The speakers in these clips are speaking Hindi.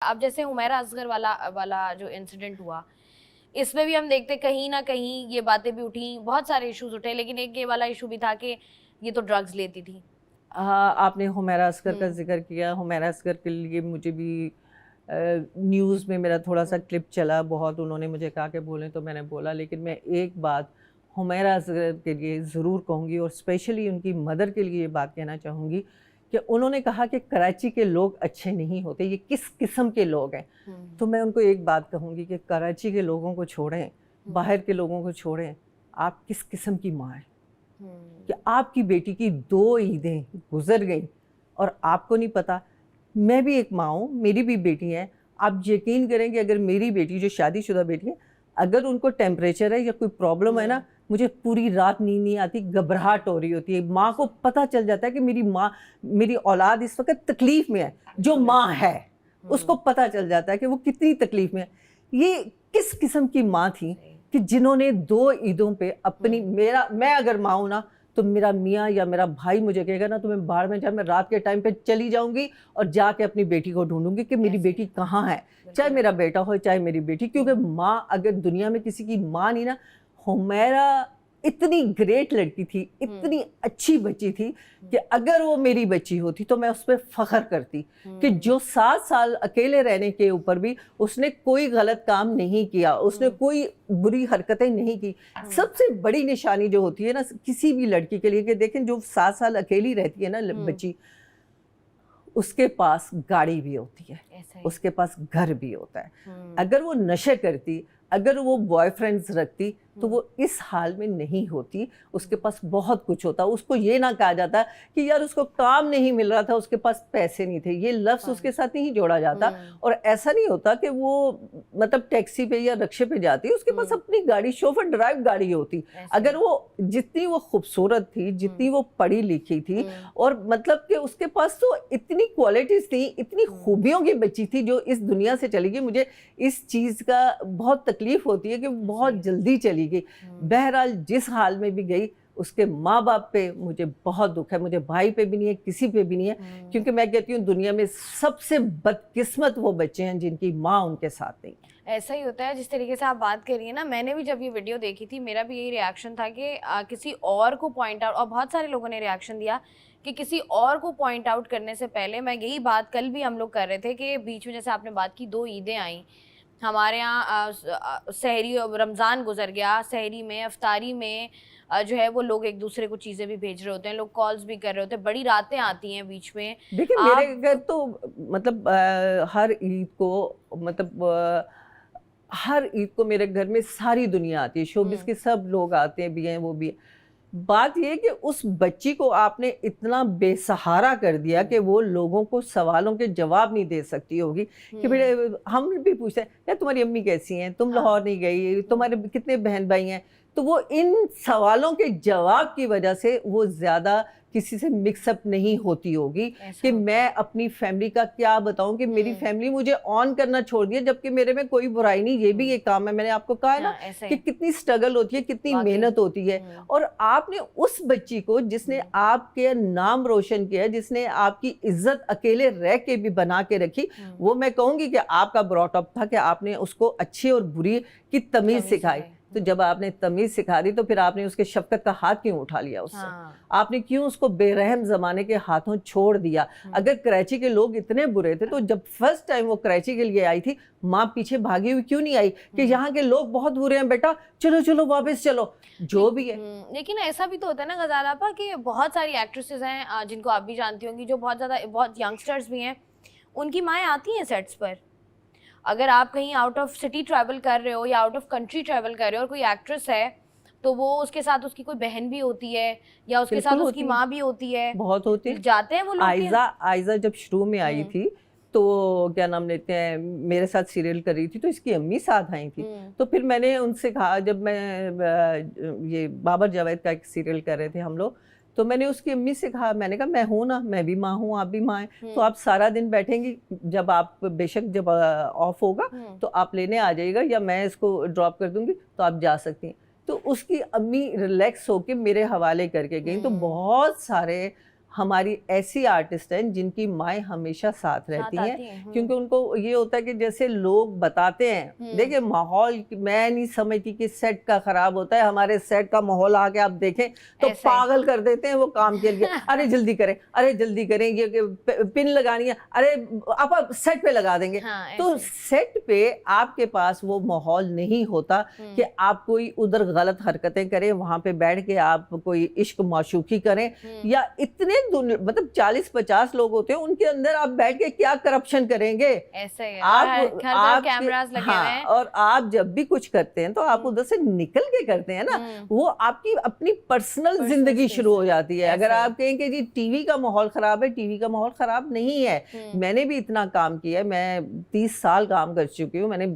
अब जैसे हुमैरा असगर वाला वाला जो इंसिडेंट हुआ, इसमें भी हम देखते कहीं ना कहीं ये बातें भी उठी, बहुत सारे इश्यूज उठे, लेकिन एक ये वाला इशू भी था कि ये तो ड्रग्स लेती थी। हाँ, आपने हुमैरा असगर का जिक्र किया। हुमैरा असगर के लिए मुझे भी न्यूज़ में मेरा थोड़ा सा क्लिप चला, बहुत उन्होंने मुझे कहा कि बोलें तो मैंने बोला, लेकिन मैं एक बात हुमैरा असगर के लिए ज़रूर कहूँगी और स्पेशली उनकी मदर के लिए ये बात कहना चाहूँगी कि उन्होंने कहा कि कराची के लोग अच्छे नहीं होते, ये किस किस्म के लोग हैं। तो मैं उनको एक बात कहूँगी कि कराची के लोगों को छोड़ें, बाहर के लोगों को छोड़ें, आप किस किस्म की माँ हैं कि आपकी बेटी की 2 ईदें गुजर गई और आपको नहीं पता। मैं भी एक माँ हूँ, मेरी भी बेटी है। आप यकीन करेंगे अगर मेरी बेटी जो शादीशुदा बेटी है, अगर उनको टेम्परेचर है या कोई प्रॉब्लम है ना, मुझे पूरी रात नींद नहीं आती, घबराहट हो रही होती है। माँ को पता चल जाता है कि मेरी माँ, मेरी औलाद इस वक्त तकलीफ़ में है। जो माँ है उसको पता चल जाता है कि वो कितनी तकलीफ़ में है। ये किस किस्म की माँ थी कि जिन्होंने 2 ईदों पे अपनी, मैं अगर माँ हूँ ना, तो मेरा मियाँ या मेरा भाई मुझे कहेगा ना, तो मैं बाहर में, जब मैं रात के टाइम पे चली जाऊंगी और जाके अपनी बेटी को ढूंढूंगी कि मेरी बेटी कहाँ है, चाहे मेरा बेटा हो चाहे मेरी बेटी। क्योंकि माँ, अगर दुनिया में किसी की माँ नहीं ना, हुमैरा इतनी ग्रेट लड़की थी, इतनी अच्छी बच्ची थी कि अगर वो मेरी बच्ची होती तो मैं उस पर फख्र करती कि जो 7 साल अकेले रहने के ऊपर भी उसने कोई गलत काम नहीं किया, उसने कोई बुरी हरकतें नहीं की। सबसे बड़ी निशानी जो होती है ना किसी भी लड़की के लिए, कि देखें जो 7 साल अकेली रहती है ना बच्ची, उसके पास गाड़ी भी होती है, उसके पास घर भी होता है। अगर वो नशे करती, अगर वो बॉयफ्रेंड्स रखती, तो वो इस हाल में नहीं होती। उसके पास बहुत कुछ होता। उसको ये ना कहा जाता कि यार उसको काम नहीं मिल रहा था, उसके पास पैसे नहीं थे, ये लफ्ज़ उसके साथ नहीं जोड़ा जाता। और ऐसा नहीं होता कि वो मतलब टैक्सी पे या रिक्शे पे जाती, उसके पास अपनी गाड़ी, शोफर ड्राइव गाड़ी होती। अगर वो जितनी वो खूबसूरत थी, जितनी वो पढ़ी लिखी थी, और मतलब कि उसके पास तो इतनी क्वालिटीज़ थी, इतनी खूबियों की बच्ची थी जो इस दुनिया से चली गई। मुझे इस चीज़ का बहुत तकलीफ़ होती है कि बहुत जल्दी चली गई। बहरहाल जिस हाल में भी गई, उसके माँ बाप पे मुझे बहुत दुख है, मुझे भाई पे भी नहीं है, किसी पे भी नहीं है। क्योंकि मैं कहती हूँ दुनिया में सबसे बदकिस्मत वो बच्चे हैं जिनकी माँ उनके साथ नहीं है। ऐसा ही होता है। जिस तरीके से आप बात कर रही है ना, मैंने भी जब ये वीडियो देखी थी, मेरा भी यही रिएक्शन था कि किसी और को पॉइंट आउट, और बहुत सारे लोगों ने रिएक्शन दिया कि किसी और को पॉइंट आउट करने से पहले, मैं यही बात कल भी हम लोग कर रहे थे कि बीच में जैसे आपने बात की 2 ईदें आई हमारे यहाँ, सहरी रमज़ान गुजर गया, सहरी में, अफ्तारी में जो है वो लोग एक दूसरे को चीज़ें भी भेज रहे होते हैं, लोग कॉल्स भी कर रहे होते हैं, बड़ी रातें आती हैं बीच में। देखिए मेरे घर तो मतलब हर ईद को, मतलब हर ईद को मेरे घर में सारी दुनिया आती है, शोबिस के सब लोग आते हैं, भी हैं वो भी हैं। बात ये है कि उस बच्ची को आपने इतना बेसहारा कर दिया कि वो लोगों को सवालों के जवाब नहीं दे सकती होगी कि बेटे, हम भी पूछते हैं यार तुम्हारी अम्मी कैसी हैं, तुम लाहौर नहीं गई, तुम्हारे कितने बहन भाई हैं। तो वो इन सवालों के जवाब की वजह से वो ज़्यादा किसी से मिक्सअप नहीं होती होगी कि मैं अपनी फैमिली का क्या बताऊं कि मेरी फैमिली मुझे ऑन करना छोड़ दिया, जबकि मेरे में कोई बुराई नहीं। ये भी एक काम है, मैंने आपको कहा है ना कि कितनी स्ट्रगल होती है, कितनी मेहनत होती है। और आपने उस बच्ची को, जिसने आपके नाम रोशन किया, जिसने आपकी इज्जत अकेले रह के भी बना के रखी, वो मैं कहूंगी कि आपका ब्रॉटअप था कि आपने उसको अच्छी और बुरी की तमीज़ सिखाई। तो जब आपने तमीज़ सिखा दी तो फिर आपने उसके शफकत का हाथ क्यों उठा लिया उससे? आपने क्यों उसको बेरहम ज़माने के हाथों छोड़ दिया? अगर कराची के लोग इतने बुरे थे तो जब फर्स्ट टाइम वो कराची के लिए आई थी, माँ पीछे भागी हुई क्यों नहीं आई कि यहाँ के लोग बहुत बुरे हैं बेटा, चलो चलो वापस चलो, जो भी है। लेकिन ऐसा भी तो होता है ना गज़ाल आपा कि बहुत सारी एक्ट्रेसेस हैं जिनको आप भी जानती होंगी, जो बहुत यंगस्टर्स भी हैं, उनकी माएँ आती हैं सेट्स पर। अगर आप कहीं आउट ऑफ सिटी ट्रैवल कर रहे हो या आउट ऑफ कंट्री ट्रैवल कर रहे हो और कोई एक्ट्रेस है, तो वो उसके साथ उसकी कोई बहन भी होती है या उसके साथ उसकी माँ भी होती है, बहुत होती है, जाते हैं वो लोग। आयजा जब शुरू में आई थी तो क्या नाम लेते हैं, मेरे साथ सीरियल कर रही थी तो इसकी अम्मी साथ आई थी। तो फिर मैंने उनसे कहा, जब मैं ये बाबर जावेद का एक सीरियल कर रहे थे हम लोग, तो मैंने उसकी अम्मी से कहा, मैंने कहा मैं हूँ ना, मैं भी माँ हूँ, आप भी माँ हैं, तो आप सारा दिन बैठेंगी, जब आप बेशक जब ऑफ होगा तो आप लेने आ जाइएगा या मैं इसको ड्रॉप कर दूंगी तो आप जा सकती हैं। तो उसकी अम्मी रिलैक्स होके मेरे हवाले करके गई। तो बहुत सारे हमारी ऐसी आर्टिस्ट हैं जिनकी माएँ हमेशा साथ रहती आती हैं, हैं। क्योंकि उनको ये होता है कि जैसे लोग बताते हैं, देखिए माहौल, मैं नहीं समझती कि सेट का खराब होता है, हमारे सेट का माहौल आके आप देखें तो ऐसा ही। पागल कर देते हैं वो काम के लिए। अरे जल्दी करें, अरे जल्दी करें, ये पिन लगानी है, अरे आप सेट पे लगा देंगे। हाँ, तो ऐसे। सेट पे आपके पास वो माहौल नहीं होता कि आप कोई उधर गलत हरकतें करें, वहां पे बैठ के आप कोई इश्क माशूकी करें, या इतने मतलब 40-50 लोग होते हैं, उनके अंदर आप बैठ के क्या करप्शन करेंगे। ऐसे ही है। आप हर तरफ आप कैमरास लगे हुए हैं। और आप जब भी कुछ करते हैं तो आप उधर से निकल के करते हैं ना, वो आपकी अपनी पर्सनल जिंदगी शुरू हो जाती है। अगर आप कहें कि जी टीवी का माहौल खराब है, टीवी का माहौल खराब नहीं है। मैंने भी इतना काम किया है, मैं 30 साल काम कर चुकी हूँ, मैंने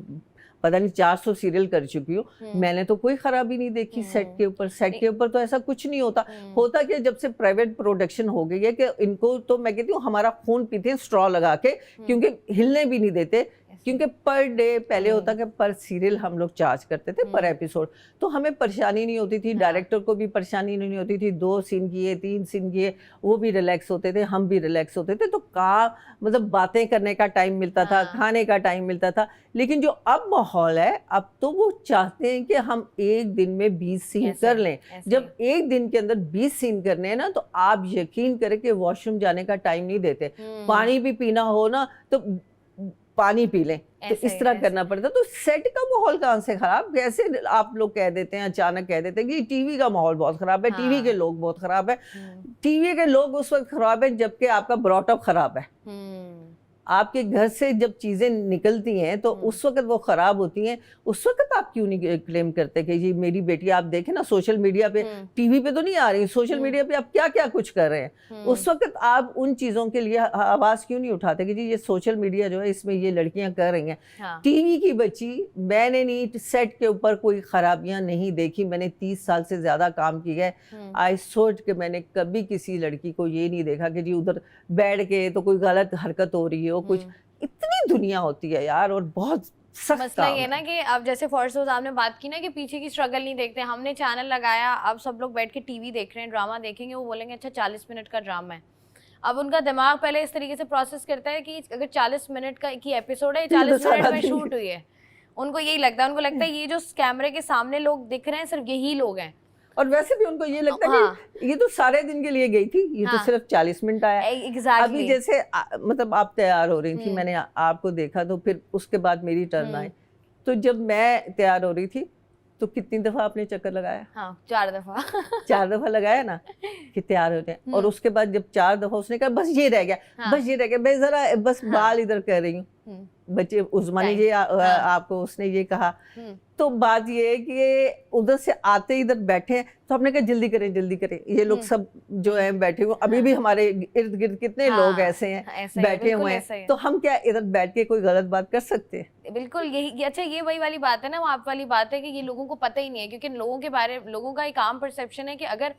पता नहीं 400 सीरियल कर चुकी हूँ, मैंने तो कोई खराबी नहीं देखी सेट के ऊपर। सेट के ऊपर तो ऐसा कुछ नहीं होता। होता कि जब से प्राइवेट प्रोडक्शन हो गई है कि इनको तो मैं कहती हूँ हमारा खून पीते हैं स्ट्रॉ लगा के, क्योंकि हिलने भी नहीं देते, क्योंकि पर डे पहले होता कि पर सीरियल हम लोग चार्ज करते थे, पर एपिसोड, तो हमें परेशानी नहीं होती थी, डायरेक्टर को भी परेशानी नहीं होती थी। 2 सीन किए, 3 सीन किए, वो भी रिलैक्स होते थे, हम भी रिलैक्स होते थे। तो मतलब बातें करने का टाइम मिलता था, खाने का टाइम मिलता था। लेकिन जो अब माहौल है, अब तो वो चाहते हैं कि हम एक दिन में 20 सीन कर लें। जब एक दिन के अंदर 20 सीन करने हैं ना, तो आप यकीन करें कि वॉशरूम जाने का टाइम नहीं देते। पानी भी पीना हो ना तो पानी पी लें, तो इस तरह करना पड़ता। तो सेट का माहौल कहाँ से खराब, कैसे आप लोग कह देते हैं, अचानक कह देते हैं कि टीवी का माहौल बहुत खराब है, टीवी के लोग बहुत खराब है। टीवी के लोग उस वक्त खराब है जबकि आपका ब्रॉटअप खराब है। आपके घर से जब चीजें निकलती हैं तो उस वक्त वो खराब होती हैं। उस वक्त आप क्यों नहीं क्लेम करते कि जी मेरी बेटी, आप देखें ना सोशल मीडिया पे, टीवी पे तो नहीं आ रही, सोशल मीडिया पे आप क्या क्या कुछ कर रहे हैं। उस वक्त आप उन चीजों के लिए आवाज क्यों नहीं उठाते कि जी ये सोशल मीडिया जो है इसमें ये लड़कियां कर रही हैं। टीवी की बच्ची, मैंने नहीं सेट के ऊपर कोई खराबियां नहीं देखी, मैंने 30 साल से ज्यादा काम किया है। आई सोच के मैंने कभी किसी लड़की को ये नहीं देखा कि जी उधर बैठ के तो कोई गलत हरकत हो रही है, कुछ। इतनी दुनिया होती है यार, और बहुत सख्त मसला ये ना कि अब जैसे फर्स्ट रोज आपने बात की ना कि पीछे की स्ट्रगल नहीं देखते, हमने चैनल लगाया, अब सब लोग बैठ के टीवी देख रहे हैं, ड्रामा देखेंगे, वो बोलेंगे अच्छा 40 मिनट का ड्रामा है। अब उनका दिमाग पहले इस तरीके से प्रोसेस करता है कि अगर 40 मिनट का की एपिसोड है, 40 मिनट में शूट हुई है, उनको यही लगता है। उनको लगता है ये जो कैमरे के सामने लोग दिख रहे हैं सिर्फ यही लोग हैं। और वैसे भी उनको ये लगता है कि ये तो सारे दिन के लिए गई थी, ये तो सिर्फ 40 मिनट आया। अभी जैसे मतलब आप तैयार हो रही थी, मैंने आपको देखा, तो फिर उसके बाद मेरी टर्न आई। तो जब मैं तैयार हो रही थी तो कितनी दफा आपने चक्कर लगाया? 4 दफा 4 दफा लगाया ना कि तैयार होते हैं। और उसके बाद जब 4 दफा उसने कहा बस ये रह गया, बस ये रह गया, मैं जरा बस बाल इधर कर रही हूँ, बच्चे उस्मानी जी आपको उसने ये कहा। तो बात ये है कि उधर से आते इधर बैठे हैं तो हमने कहा जल्दी करें जल्दी करें, ये लोग सब जो है बैठे हुए, अभी भी हमारे इर्द गिर्द कितने लोग ऐसे हैं बैठे हुए हैं, तो हम क्या इधर बैठ के कोई गलत बात कर सकते हैं? बिल्कुल यही। अच्छा ये वही वाली बात है ना, वो आप वाली बात है कि ये लोगों को पता ही नहीं है, क्योंकि लोगों का एक आम परसेप्शन है कि अगर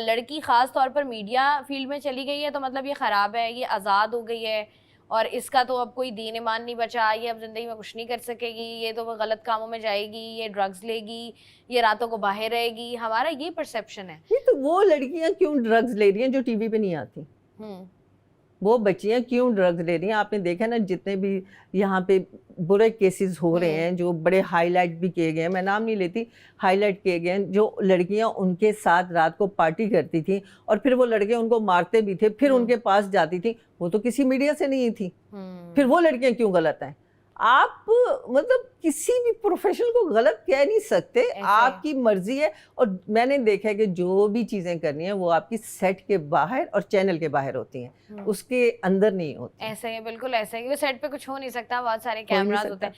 लड़की खास तौर पर मीडिया फील्ड में चली गई है तो मतलब ये खराब है, ये आज़ाद हो गई है और इसका तो अब कोई दीन ईमान नहीं बचा, ये अब जिंदगी में कुछ नहीं कर सकेगी, ये तो वो गलत कामों में जाएगी, ये ड्रग्स लेगी, ये रातों को बाहर रहेगी। हमारा ये परसेप्शन है। ये तो वो लड़कियां क्यों ड्रग्स ले रही हैं जो टीवी पे नहीं आती? वो बच्चियां क्यों ड्रग्स ले रही हैं? आपने देखा ना जितने भी यहाँ पे बुरे केसेस हो रहे हैं, जो बड़े हाईलाइट भी किए गए हैं, मैं नाम नहीं लेती, हाईलाइट किए गए हैं, जो लड़कियां उनके साथ रात को पार्टी करती थी और फिर वो लड़के उनको मारते भी थे, फिर उनके पास जाती थी, वो तो किसी मीडिया से नहीं थी। फिर वो लड़कियां क्यों गलत हैं? आप मतलब किसी भी प्रोफेशन को गलत कह नहीं सकते, आपकी मर्जी है। और मैंने देखा है कि जो भी चीजें करनी है वो आपकी सेट के बाहर और चैनल के बाहर होती हैं, उसके अंदर नहीं होती। ऐसा ही है, बिल्कुल ऐसा ही। सेट पे कुछ हो नहीं सकता, बहुत सारे कैमरास होते हैं।